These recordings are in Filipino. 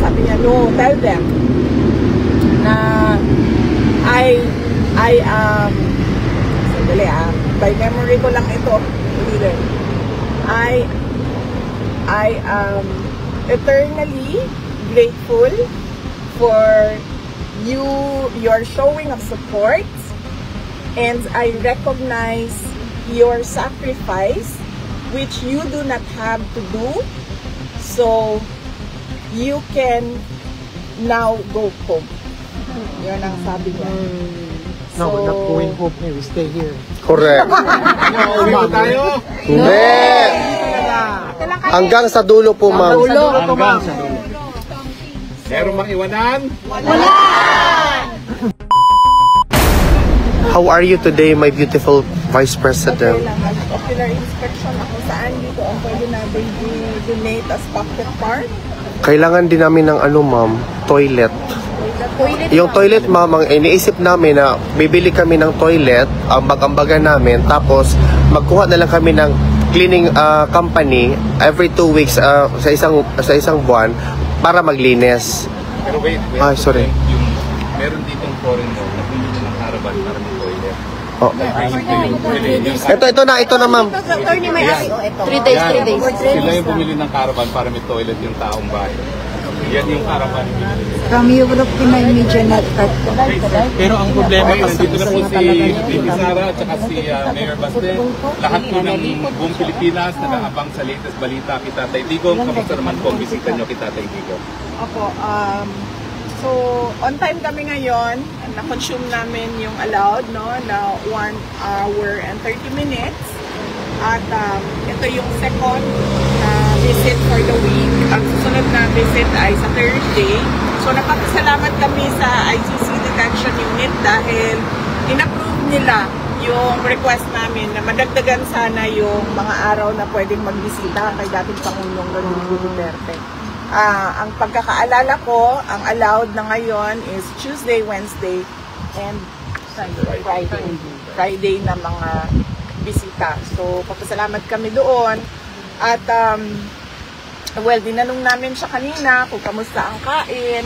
sabi niya, no, tell them na sandali by memory ko lang ito. I am eternally grateful for your showing of support, and I recognize your sacrifice which you do not have to do, so you can now go home. Yun ang sabi niya. No, we're not going home here. We stay here. Correct. Uwi ba tayo? Hindi. Hanggang sa dulo po, ma'am. Hanggang sa dulo. Meron bang iwanan? Wala! How are you today, my beautiful Vice President? Okay lang, ocular inspection ako. Saan dito ang pwede natin i-donate as pocket part? Kailangan din namin ng ma'am, toilet. Yung toilet, ma'am, ang iniisip namin na bibili kami ng toilet, ambag-ambagan namin, tapos magkuha na lang kami ng cleaning company every 2 weeks sa isang buwan para maglinis. Pero wait. Sorry. Meron ditong foreigner na bumili ng caravan para ng toilet. Oh. Ito na, ma'am. 3 days. Sila yung bumili ng caravan para may toilet yung taong bahay. Yan yung caravan. From Europe, medyo not-cut. Pero ang problema kasi dito na po si Bibi Sara at saka si Mayor Baste. Lahat po ng buong Pilipinas nag-aabang sa latest balita kay Tatay Digong. Kamusta naman po ang bisita nyo kay Tatay Digong? Opo, so on time kami ngayon. Na-consume namin yung allowed, no, na 1 hour and 30 minutes. At ito yung second visit for the week. Ang susunod na visit ay sa Thursday. So napapasalamat kami sa ICC Detention Unit dahil in-approve nila yung request namin na madagdagan sana yung mga araw na pwedeng magbisita kay dating Pangulong Rodrigo Duterte. Ang pagkakaalala ko, ang allowed na ngayon is Tuesday, Wednesday, and Friday na mga bisita. So, papasalamat kami doon. At, well, dinanong namin siya kanina kung kamusta ang kain.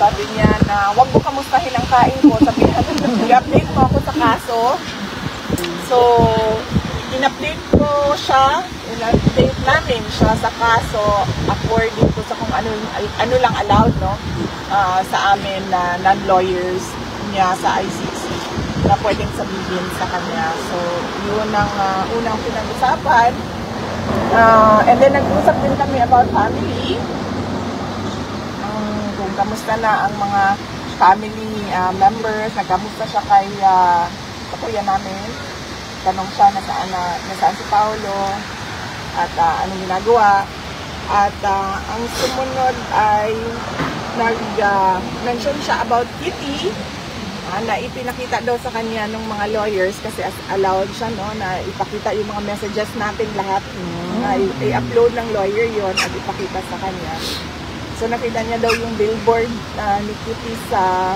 Sabi niya na, wag mo kamustahin ang kain ko. Sabi niya, i-update mo ako sa kaso. So, in-update ko siya, in-update namin siya sa kaso according to sa kung ano lang allowed, no? Sa amin na non-lawyers niya sa ICC na pwedeng sabihin sa kanya. So, yun ang unang pinag-usapan. And then, nag-usap din kami about family. Kung kamusta na ang mga family members, nagkamusta siya kay kuya namin. Tanong siya nasaan si Paolo at anong ginagawa. At ang sumunod ay nag-mention siya about Kitty. Na ipinakita daw sa kanya ng mga lawyers kasi allowed siya, no, na ipakita yung mga messages natin lahat, na i-upload ng lawyer yon at ipakita sa kanya. So nakita niya daw yung billboard ni Kitty sa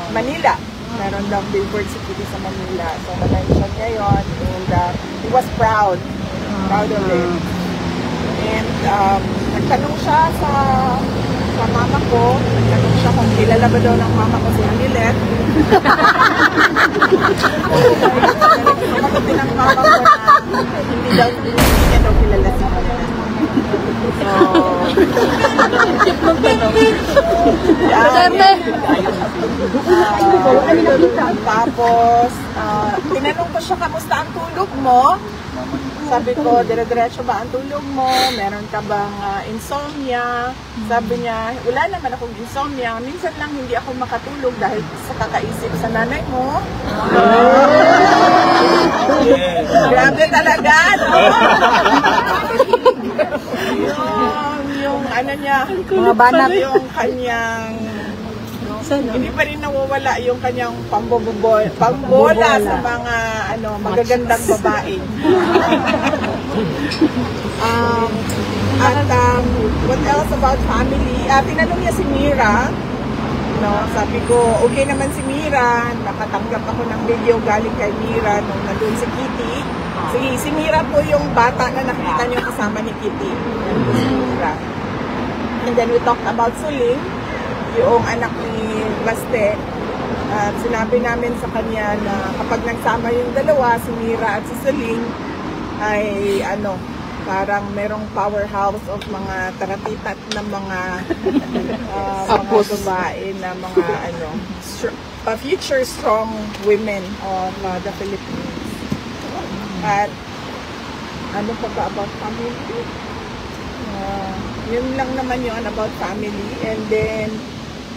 Manila. Meron daw billboard si Kitty sa Manila. So na-mention niya yun, and he was proud of it. And nagtanong siya sa mama ko, nagtanong siya kung kilala ba daw ng mama ko si Anilet. Sumagot din ang mama ko na hindi niya daw kilala si Anilet. Tapos, tinanong ko siya, kamusta ang tulog mo? Sabi ko, dire-diretso ba ang tulog mo? Meron ka bang insomnia? Sabi niya, wala naman akong insomnia. Minsan lang hindi ako makatulog dahil sa kakaisip sa nanay mo. Grabe talaga, no? yung ano niya, Mga banat. yung kanyang, hindi pa rin nawawala yung kanyang pambola sa mga magagandang babae. What else about family? Tinanong niya si Mira. No, sabi ko, okay naman si Mira. Nakatanggap ako ng video galing kay Mira nung nandun si Kitty. Si Mira po yung bata na nakita niyo kasama ni Kitty. Si Mira. And then we talked about Suling, yung anak ni Baste. At sinabi namin sa kanya na kapag nagsama yung dalawa, si Mira at si Suling, ay parang merong powerhouse of mga taratitat na mga babae na mga future strong women of the Philippines. At ano pa ba about family? Yun lang naman yun about family. And then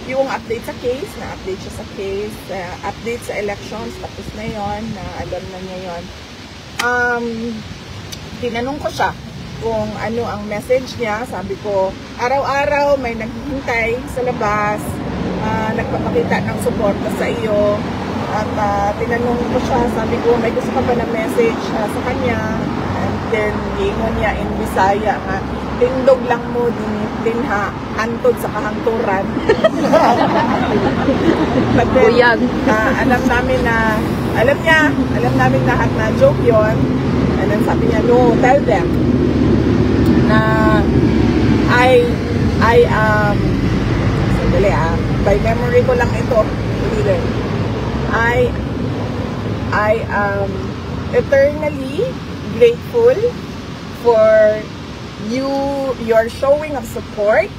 yung update sa case, na-update siya sa case, update sa elections, tapos na yun, na alam na niya yun. Tinanong ko siya kung ano ang message niya. Sabi ko, araw-araw may naghihintay sa labas, nagpapakita ng suporta sa iyo. At tinanong ko siya, sabi ko, may gusto ka ba na message sa kanya? And then, ingon niya in Bisaya nga, tindog lang mo din ha, antod sa kahangturan. But then, alam namin lahat na joke yon. And then sabi niya, no, tell them na sandali by memory ko lang ito, I am eternally grateful for your showing of support,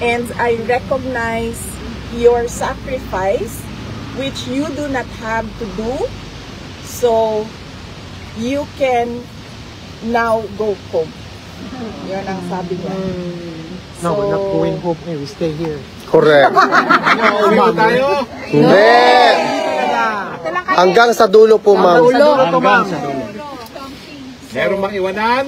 and I recognize your sacrifice which you do not have to do, so you can now go home. Yun ang sabi niya. No, we're not going home. We stay here. Correct. Uwi po tayo. Hindi! Hanggang sa dulo po, ma'am. Hanggang sa dulo. Meron bang iwanan?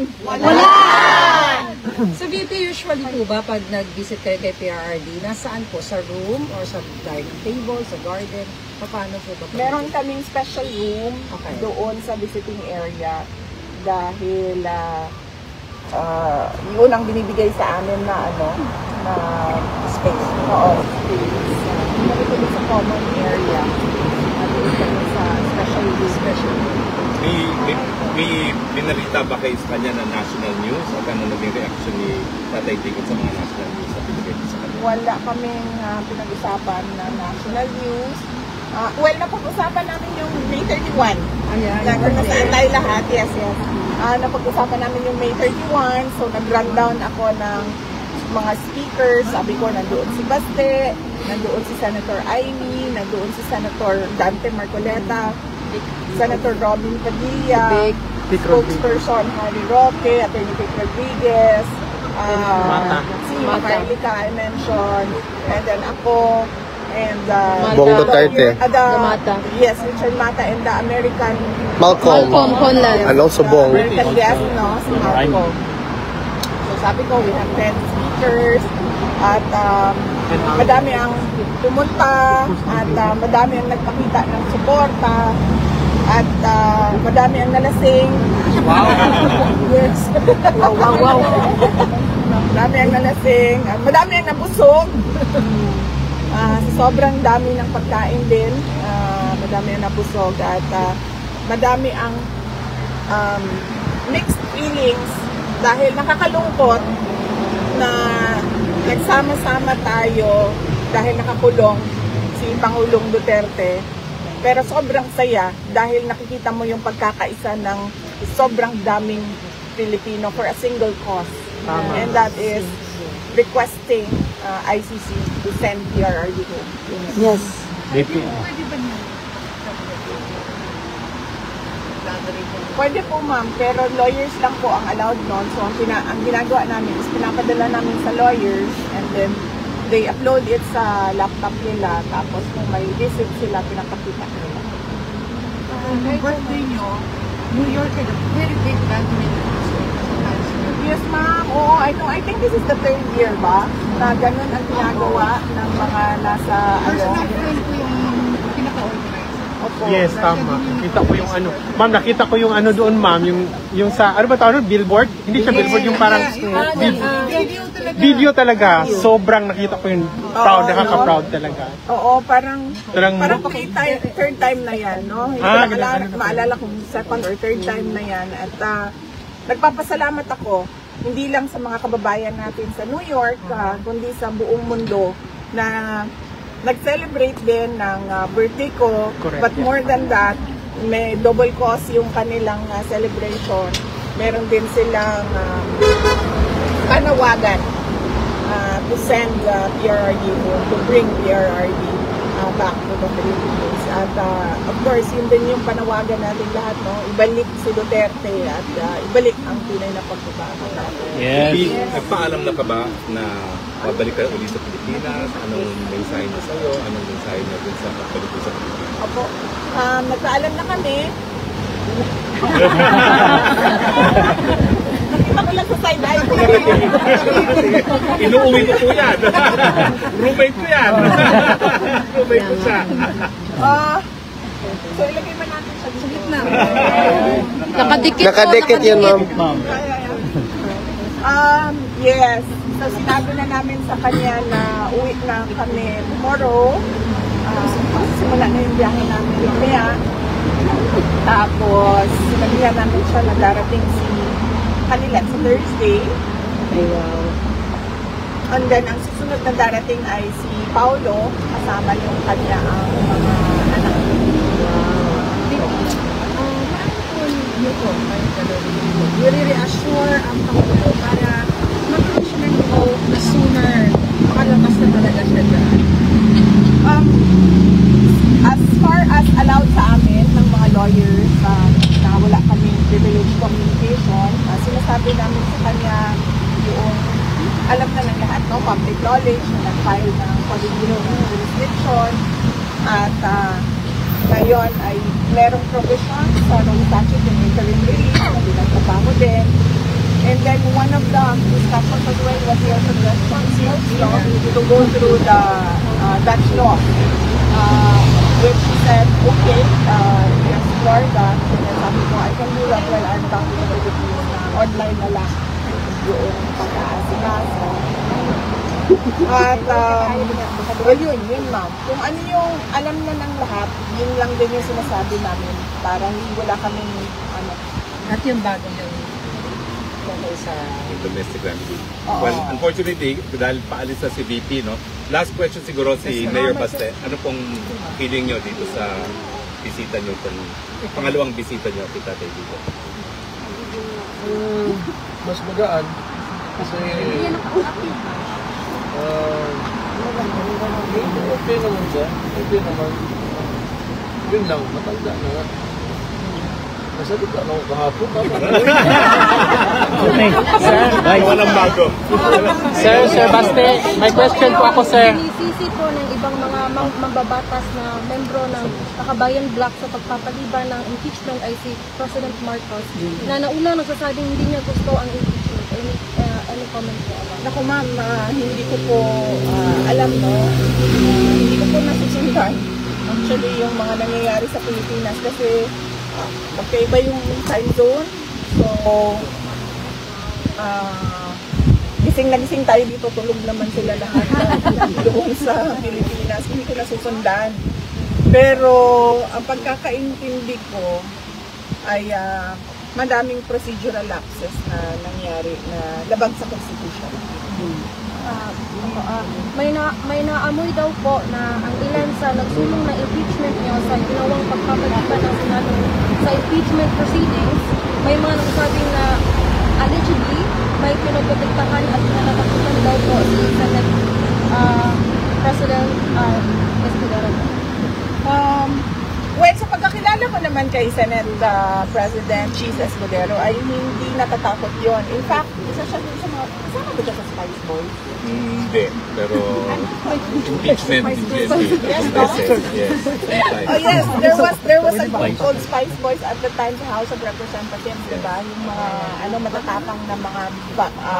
So dito usually po ba pag nag-visit kayo kay PRRD, nasaan po? Sa room or sa dining table, sa garden? Paano po ba? Meron kaming special room doon sa visiting area dahil yun ang binibigay sa amin na na space. Oo, space. Hindi kami sa common area. Doon kami sa special room. May binalita ba kayo sa kanya na national news? At ano naging reaction ni Tatay Digong sa mga national news na pinagay sa kanya? Wala kaming pinag-usapan na national news. Well, napag-usapan namin yung May 31. Nasaan tayo lahat? Yes. Napag-usapan namin yung May 31. So, nag-rundown ako ng mga speakers. Sabi ko, nandoon si Baste, nandoon si Senator Amy, nandoon si Senator Dante Marcoleta, Senator Robin Padilla, spokesperson Harry Roque, Attorney Vic Rodriguez, si Macarlica I mentioned, and then ako, and Bong Duterte. Yes, Richard Mata, and the American Malcolm Conlon. And also Bong. American guest, si Malcolm. So sabi ko, we have 10 speakers, at madami ang pumunta, at madami ang nagpakita ng suporta, at madami ang nalasing. Wow! Yes. Wow. Madami ang nalasing, at madami ang nabusog. Sobrang dami ng pagkain din, madami ang nabusog, at madami ang mixed feelings dahil nakakalungkot na nagsama-sama tayo dahil nakakulong si Pangulong Duterte, pero sobrang saya dahil nakikita mo yung pagkakaisa ng sobrang daming Pilipino for a single cause. And that is requesting ICC to send PRRD home. Yes. Pwede po ma'am, pero lawyers lang po ang allowed nun. So ang ginagawa namin is pinapadala namin sa lawyers, and then they upload it sa laptop nila, tapos kung may visit sila, pinapakita nila. Yung birthday nyo, New York had a very big gathering. Yes ma'am, oo, I know. I think this is the 3rd year ba na ganun ang ginagawa ng mga nasa Personal friend ko yung pinaka-organizer. Opo. Yes, tama. Nakita ko yung ano. Ma'am, nakita ko yung ano doon, ma'am. Yung sa, ano ba tawag? Billboard? Hindi siya billboard, yung parang video talaga. Sobrang nakita ko yung proud, nakaka-proud talaga. Oo, parang pakita, 3rd time na yan, no? Hindi ko maalala kung 2nd or 3rd time na yan. At nagpapasalamat ako hindi lang sa mga kababayan natin sa New York, kundi sa buong mundo na nag-celebrate din ng birthday ko. Correct. But more than that, may double cause yung kanilang celebration. Meron din silang panawagan to send PRRD to bring PRRD back to the Philippines. At of course, yun din yung panawagan natin lahat, no? Ibalik si Duterte at ibalik ang tunay na pagbabago. Yes. Nagpaalam na ka ba na babalik ka ulit sa Pilipinas? Anong mensahe niya sa'yo? Anong mensahe niya dun sa pagbalik sa Pilipinas? Opo. Nagpaalam na kami. Nakita ko lang sa side eye. Inuuwi ko po yan. Roommate ko yan. Roommate ko siya. So ilagay man natin siya sa gitna. Nakadikit yan, ma'am. Yes. So sinabi na namin sa kanya na uwi na kami tomorrow. Simula na yung biyahe namin kaya. Tapos sinabihan namin siya na darating si kanila sa Thursday. And then ang susunod na darating ay si Paulo, kasama yung kanya ang mga anak. I-reassure ang Pangulo para magkaroon siya ng hope na sooner makalabas na talaga siya dyan. As far as allowed sa amin ng mga lawyers na wala kaming privilege communication, sinasabi namin sa kanya yung alam na ng lahat, no? Public knowledge na nag-file ng pag-ibig ng jurisdiction at ngayon ay merong provision sa long statute and interim release na pinagtrabaho din. And then one of the discussions as well was the response law to go through the Dutch law, which he said, okay, he explored that. And then sabi ko, I can do that while I'm talking to the police na online na lang yung pagkaasigaso. At, well yun ma'am. Kung ano yung alam na ng lahat, yun lang din yung sinasabi namin para hindi wala kaming At yung bago yung sa Domestic remedy. Oo. Well, unfortunately, dahil paalis na si VP, no? Last question siguro si Mayor Baste. Ano pong feeling nyo dito sa bisita nyo, pangalawang bisita nyo kita tayo dito? Mas magaan kasi okay naman siya. Okay naman. Yun lang, matanda na nga. Nasabi ka lang kahapon. Walang bago. Sir Baste, may question po ako, sir. Sinisisi po ng ibang mga mambabatas na membro ng Kabayan Bloc sa pagpapaliban ng impeachment ay si President Marcos na nauna nagsasabing hindi niya gusto ang impeachment. Any comment po? Naku ma'am, hindi ko po alam, no? Hindi ko po nasusundan. Actually, yung mga nangyayari sa Pilipinas kasi magkaiba yung time zone. So, gising na gising tayo dito, tulog naman sila lahat doon sa Pilipinas. Hindi ko nasusundan. Pero, ang pagkakaintindi ko ay madaming procedural lapses na nangyari na labag sa Constitution. May naamoy daw po na ang ilan sa nagsulong na impeachment niyo sa ginawang pagpapaliban ng Senado sa impeachment proceedings, may mga nagsasabing na allegedly may pinoprotektahan at pinatatakutan daw po si Senate President Escudero. Well, sa pagkakilala ko naman kay Senate President Cheese Escudero ay hindi natatakot yon. In fact, isa siya sa mga, kasama ba siya sa Spice Boys? Hindi, pero impeachment in GSP. Yes. Oh yes, there was a group called Spice Boys at the time sa House of Representatives, diba? Yung mga matatapang na mga bata.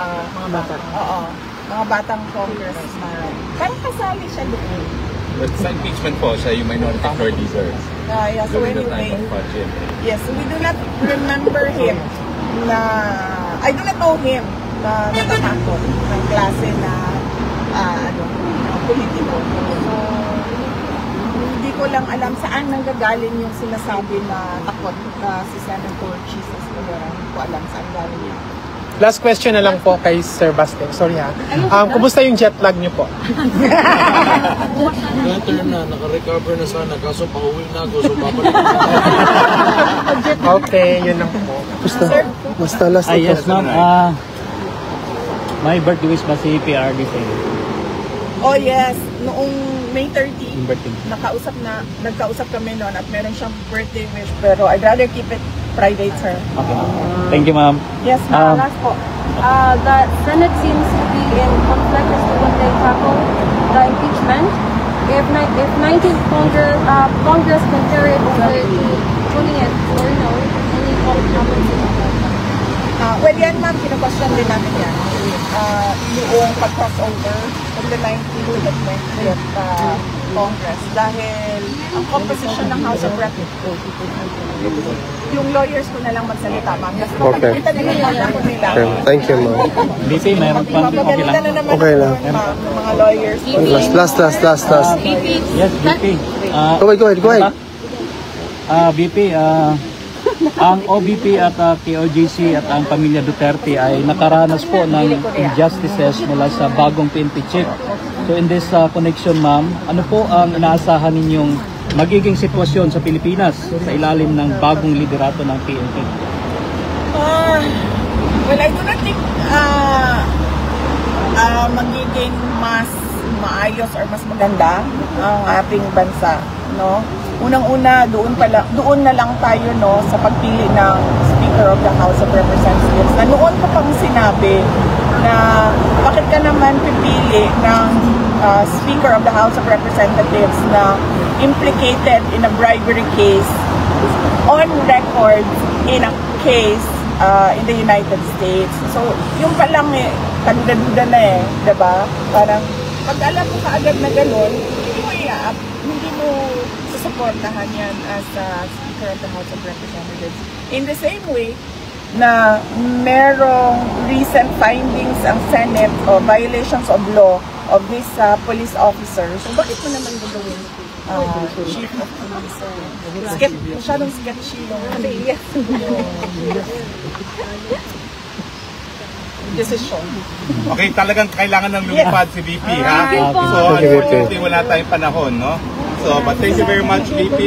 Oo, mga batang congressman. Parang kasali siya doon. But sa impeachment po, siya yung minority floor leader. Yeah, so During the anyway, time of Jim. yes, we do not remember him na, I do not know him na natatakot ng klase na politiko. So, hindi ko lang alam saan nanggagaling yung sinasabi na takot si Senator Cheese Escudero. Hindi ko alam saan galing yun. Last question na lang po kay Sir Baste. Sorry ha. Kumusta yung jet lag niyo po? Better na, naka-recover na sana, kaso pauwi na ako, so babalik na. Okay, yun lang po. Basta last Yes, ma'am. My birthday wish ba si PRD sa inyo? Oh yes, noong May 30, Birthday. nagkausap kami noon at meron siyang birthday wish, pero I'd rather keep it private, sir. Okay, ma'am. Thank you, ma'am. Yes, Last po. The Senate seems to be in conflict as to when they tackle the impeachment. If 19th Congress can carry it over to 20th or no, any public comments about that? Well, yan ma'am, kinu-question din namin yan. Yung pag-crossover from the 19th to the 20th Congress. Dahil ang composition ng House of Representatives, yung lawyers ko na lang magsalita, ma'am. Okay. Kita din naman ako nila. Okay. Thank you, ma'am. BP, mayroon pa. Okay Papagalitan na lang. naman Okay ako lang. nun, ma'am, ng mga lawyers ko. Last. Yes, BP. Go ahead. BP, ang OBP at KOJC at ang pamilya Duterte ay nakaranas po ng injustices mula sa bagong PNP chief. So in this connection, ma'am, ano po ang inaasahan ninyong magiging sitwasyon sa Pilipinas sa ilalim ng bagong liderato ng PNP? Well, I do not think magiging mas maayos or mas maganda ang ating bansa, no? Unang-una, doon na lang tayo, no, sa pagpili ng Speaker of the House of Representatives. Na noon ko pang sinabi na bakit ka naman pipili ng Speaker of the House of Representatives na implicated in a bribery case on record in a case in the United States. So, yung palang tagdaduda na diba? Parang pag alam mo kaagad na ganun, hindi mo susuportahan yan as Speaker of the House of Representatives. In the same way na merong recent findings ang Senate o violations of law of these police officers, so bakit mo naman gagawin Chief of Police? Masyadong sketchy yung decision. Okay, talagang kailangan ng lumipad si VP, ha? So, unfortunately, wala tayong panahon, no? So, but thank you very much, VP.